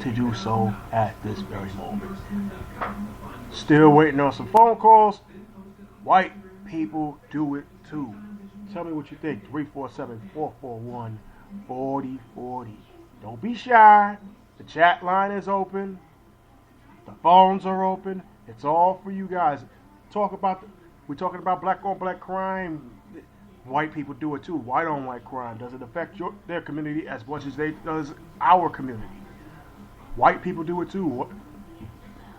to do so at this very moment. Still waiting on some phone calls. White people do it too. Tell me what you think. 347-441-4040. Don't be shy. The chat line is open. The phones are open. It's all for you guys. We're talking about black on black crime. White people do it too. White on white crime. Does it affect their community as much as they does our community? White people do it too.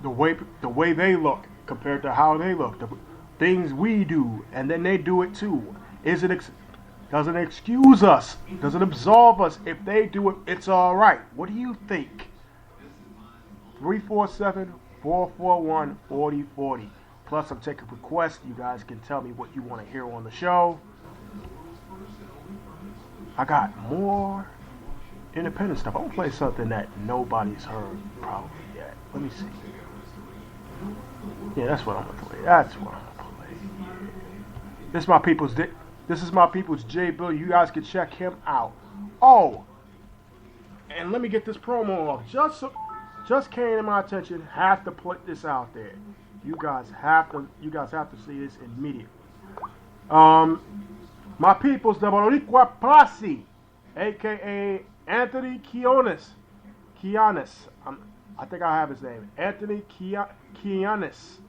The way they look compared to how they look. The things we do, and then they do it too. Doesn't excuse us. Doesn't absolve us. If they do it, it's all right. What do you think? 347-441-4040. Plus, I'm taking requests. You guys can tell me what you want to hear on the show. I got more independent stuff. I'm going to play something that nobody's heard probably yet. Let me see. Yeah, that's what I'm going to play. That's what I'm going to play. This is my people's J Bill. You guys can check him out. Oh, and let me get this promo off. Just came to my attention. Have to put this out there. You guys have to see this immediately. My people's the Boricua Posse, aka Anthony Quiones. I think I have his name. Anthony Quiones.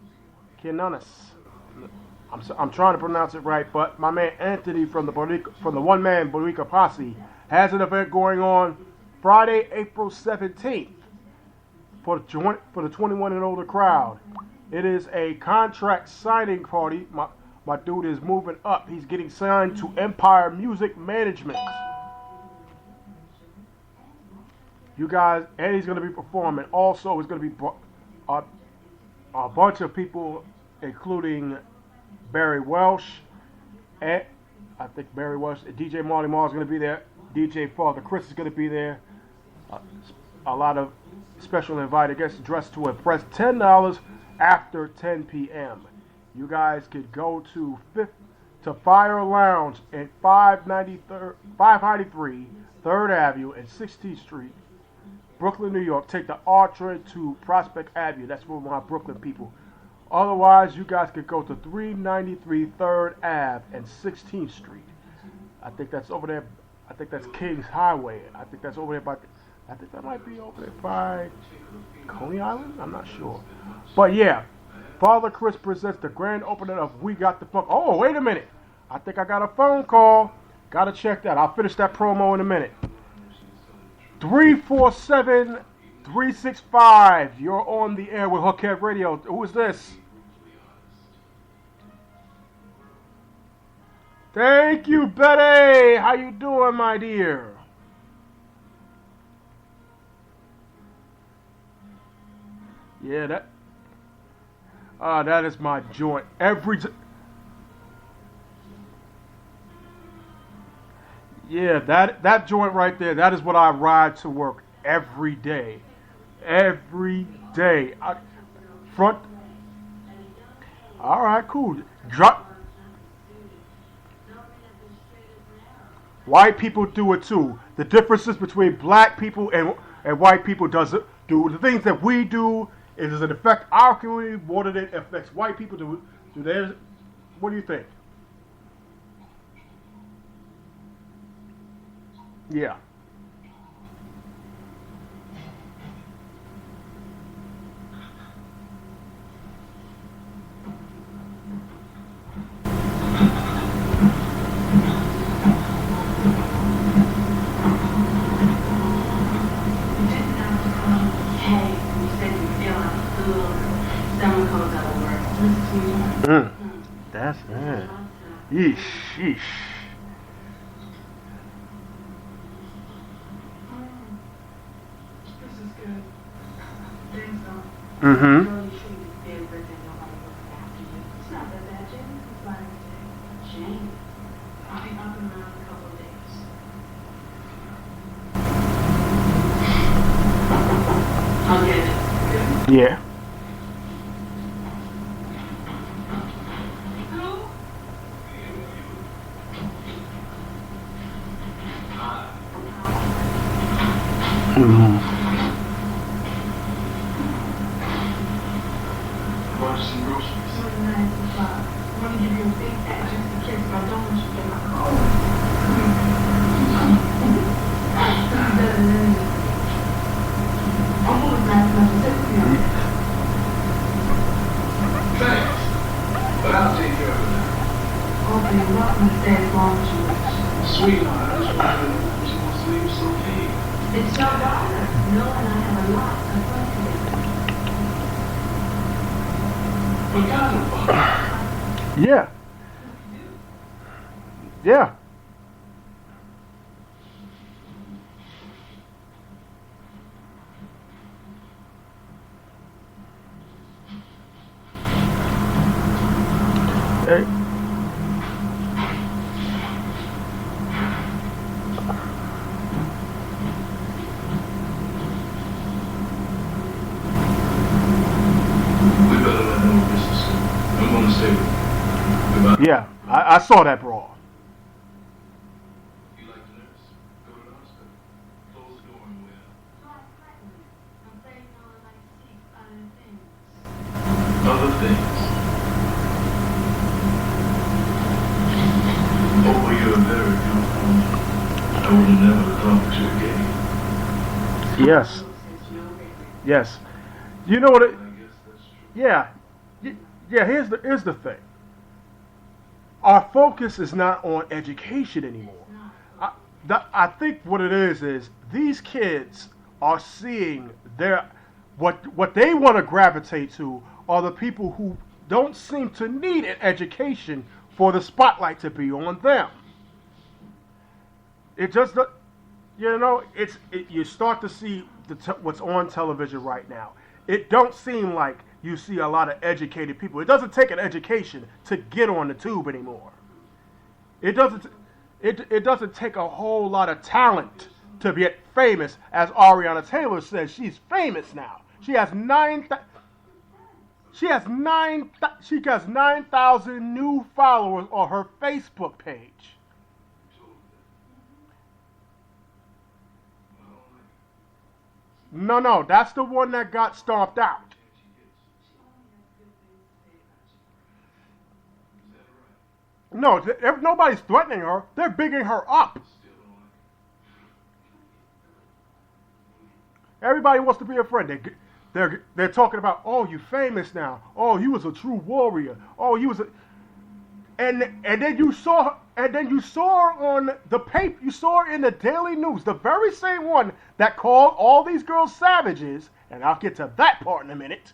I'm trying to pronounce it right, but my man Anthony from the one man Boricua Posse has an event going on Friday, April 17th for the 21 and older crowd. It is a contract signing party. My dude is moving up. He's getting signed to Empire Music Management. You guys, and he's going to be performing. Also, it's going to be a bunch of people, including Barry Welsh, and I think Barry Welsh, DJ Marley Marl is going to be there. DJ Father Chris is going to be there. A lot of special invited guests dressed to impress. $10 after 10 p.m. You guys could go to Fire Lounge at 593 3rd Avenue and 16th Street, Brooklyn, New York. Take the R train to Prospect Avenue. That's for my Brooklyn people. Otherwise, you guys could go to 393 3rd Ave and 16th Street. I think that's over there. I think that's Kings Highway. I think that's over there by. I think that might be over there by Coney Island. I'm not sure. But yeah, Father Chris presents the grand opening of We Got the Funk. Oh, wait a minute. I think I got a phone call. Got to check that. I'll finish that promo in a minute. 347-365. You're on the air with Hookhead Radio. Who is this? Thank you, Betty. How you doing, my dear? Yeah, that is my joint. Yeah, that joint right there, that is what I ride to work every day. Every day. All right, cool. White people do it too. The differences between black people and white people do the things that we do. Does it affect our community more than it affects white people? Do theirs? What do you think? Yeah. That's it. Yeesh. Mm-hmm. Yeah. some groceries. Really nice of I'm gonna give you a big fat juicy kiss, but I don't want you to get my cold. I'm always nice enough to sit with you. Thanks. But I'll take care of it now. Okay, you're welcome to stay as long as you wish. Sweetheart, I just wanted to know if she wants to leave us okay. It's your daughter. Noah and I have a lot of fun together. But God, Yeah. Yeah. Hey. we better let no business go. I'm gonna stay with you. Goodbye. Yeah, I saw that brawl. You like the nurse? Go to the hospital. Close the door and we're out. I'm afraid Noah likes to keep other things. Other things. Oh, well, you're a very beautiful woman. I would have never thought that you were gay. Yes. Yes. You know what? I guess that's true. Yeah. Yeah. Here's the thing. Our focus is not on education anymore. I think what it is these kids are seeing what they want to gravitate to are the people who don't seem to need an education for the spotlight to be on them. It just, you start to see what's on television right now. It don't seem like you see a lot of educated people. It doesn't take an education to get on the tube anymore. It doesn't take a whole lot of talent to get famous, as Ariana Taylor says. She's famous now. She has 9,000 new followers on her Facebook page. No, that's the one that got stomped out. No, nobody's threatening her. They're bigging her up. Everybody wants to be a friend. They're talking about, oh, you famous now. Oh, you was a true warrior. Oh, you was a, and then you saw her on the paper. You saw her in the Daily News, the very same one that called all these girls savages. And I'll get to that part in a minute.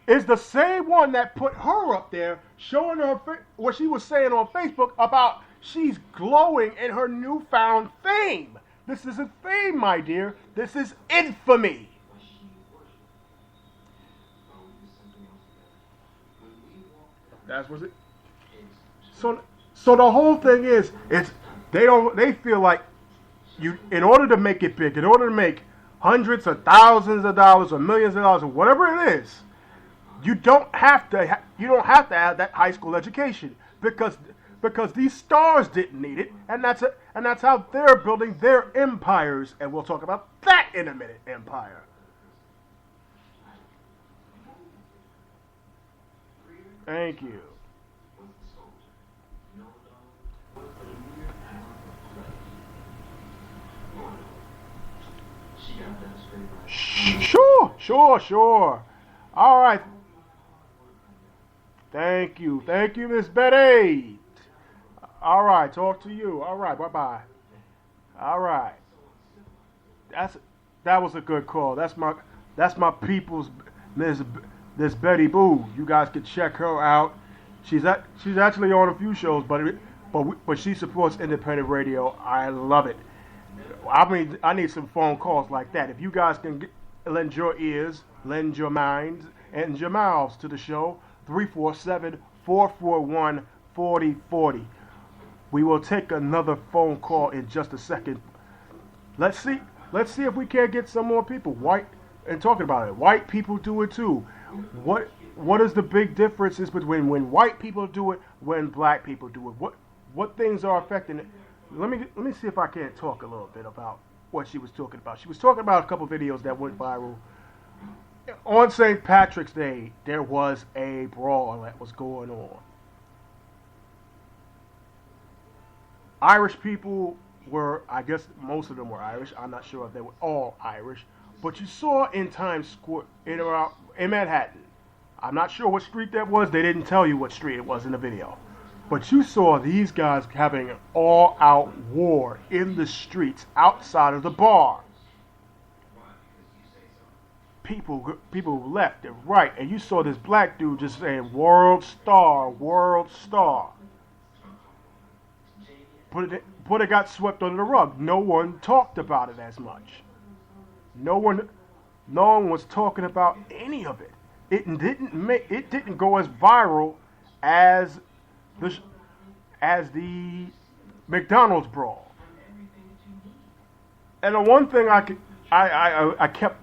Is the same one that put her up there, showing her what she was saying on Facebook about she's glowing in her newfound fame. This isn't fame, my dear. This is infamy. That's what it. So the whole thing is, they feel like you, in order to make it big, in order to make hundreds of thousands of dollars or millions of dollars or whatever it is, you don't have to have that high school education because these stars didn't need it, and that's how they're building their empires, and we'll talk about that in a minute. Empire. Thank you. Sure. All right. Thank you, Miss Betty. All right, talk to you. All right, bye. All right. That was a good call. That's my people's Miss Betty Boo. You guys can check her out. She's actually on a few shows, but she supports independent radio. I love it. I need some phone calls like that. If you guys can lend your ears, lend your minds, and your mouths to the show, 347-441-4040. We will take another phone call in just a second. Let's see if we can't get some more people talking about it. White people do it too. What is the big differences between when white people do it, when black people do it? What things are affecting it? Let me see if I can't talk a little bit about what she was talking about. She was talking about a couple videos that went viral on St. Patrick's Day, there was a brawl that was going on. Irish people were, I guess most of them were Irish. I'm not sure if they were all Irish. But you saw in Times Square, in Manhattan, I'm not sure what street that was. They didn't tell you what street it was in the video. But you saw these guys having an all-out war in the streets outside of the bar. People left and right, and you saw this black dude just saying, "World star, world star." But it got swept under the rug. No one talked about it as much. No one was talking about any of it. It didn't go as viral as the McDonald's brawl. And the one thing I kept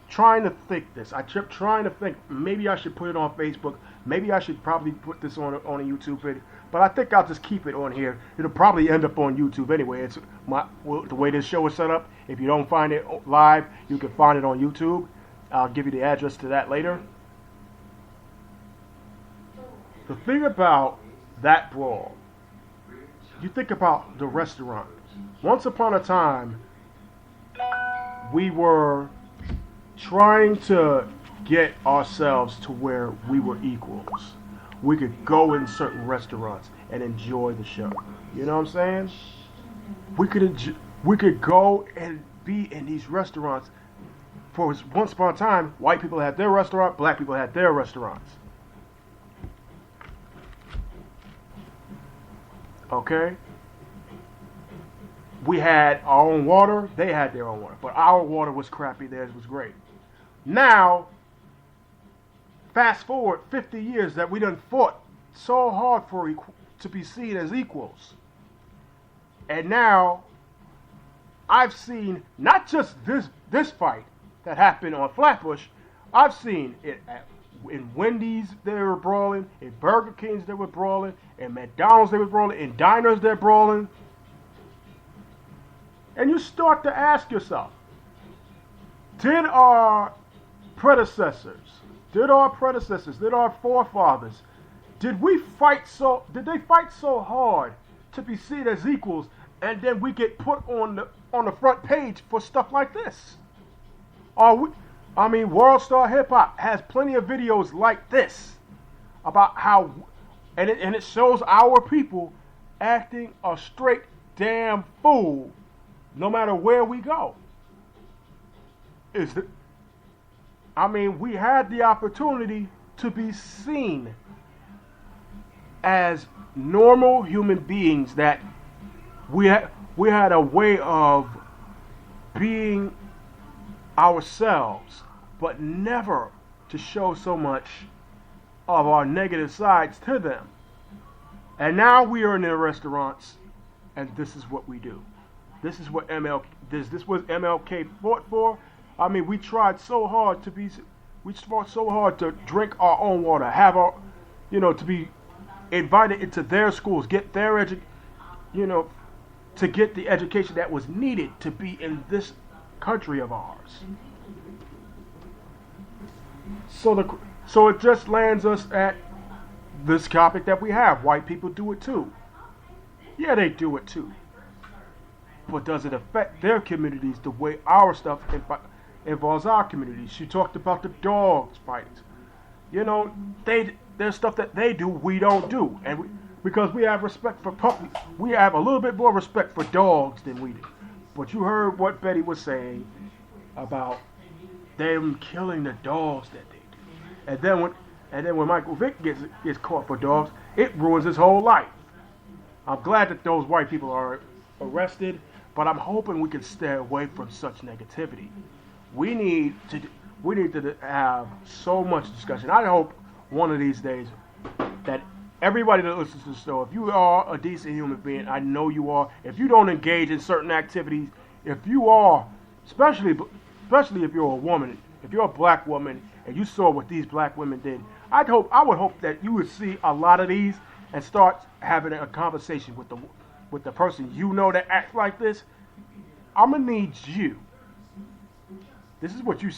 trying to think this. I kept trying to think maybe I should put it on Facebook. Maybe I should probably put this on a YouTube video. But I think I'll just keep it on here. It'll probably end up on YouTube anyway. It's the way this show is set up. If you don't find it live, you can find it on YouTube. I'll give you the address to that later. The thing about that brawl, you think about the restaurant. Once upon a time, we were trying to get ourselves to where we were equals. We could go in certain restaurants and enjoy the show. You know what I'm saying? We could go and be in these restaurants. For once upon a time, white people had their restaurant, black people had their restaurants. Okay? We had our own water, they had their own water. But our water was crappy, theirs was great. Now, fast forward 50 years that we done fought so hard to be seen as equals. And now, I've seen not just this fight that happened on Flatbush, I've seen it in Wendy's they were brawling, in Burger King's they were brawling, in McDonald's they were brawling, in diners they're brawling. And you start to ask yourself, did our forefathers, did they fight so hard to be seen as equals, and then we get put on the front page for stuff like this? World Star Hip Hop has plenty of videos like this about how, and it shows our people acting a straight damn fool no matter where we go. We had the opportunity to be seen as normal human beings, that we had a way of being ourselves, but never to show so much of our negative sides to them. And now we are in the restaurants, and this is what we do. This is what MLK fought for. We tried so hard to drink our own water, to be invited into their schools, get their to get the education that was needed to be in this country of ours. So it just lands us at this topic that we have. White people do it too. Yeah, they do it too. But does it affect their communities the way our stuff involves our communities? She talked about the dogs fights. There's stuff that they do we don't do, and because we have respect for puppies, we have a little bit more respect for dogs than we do. But you heard what Betty was saying about them killing the dogs that they do, and then when Michael Vick gets caught for dogs, it ruins his whole life. I'm glad that those white people are arrested, but I'm hoping we can stay away from such negativity. We need to have so much discussion. I hope one of these days that everybody that listens to the show, if you are a decent human being, I know you are. If you don't engage in certain activities, if you are, especially if you're a woman, if you're a black woman and you saw what these black women did, I would hope that you would see a lot of these and start having a conversation with the person that acts like this. I'm gonna need you. This is what you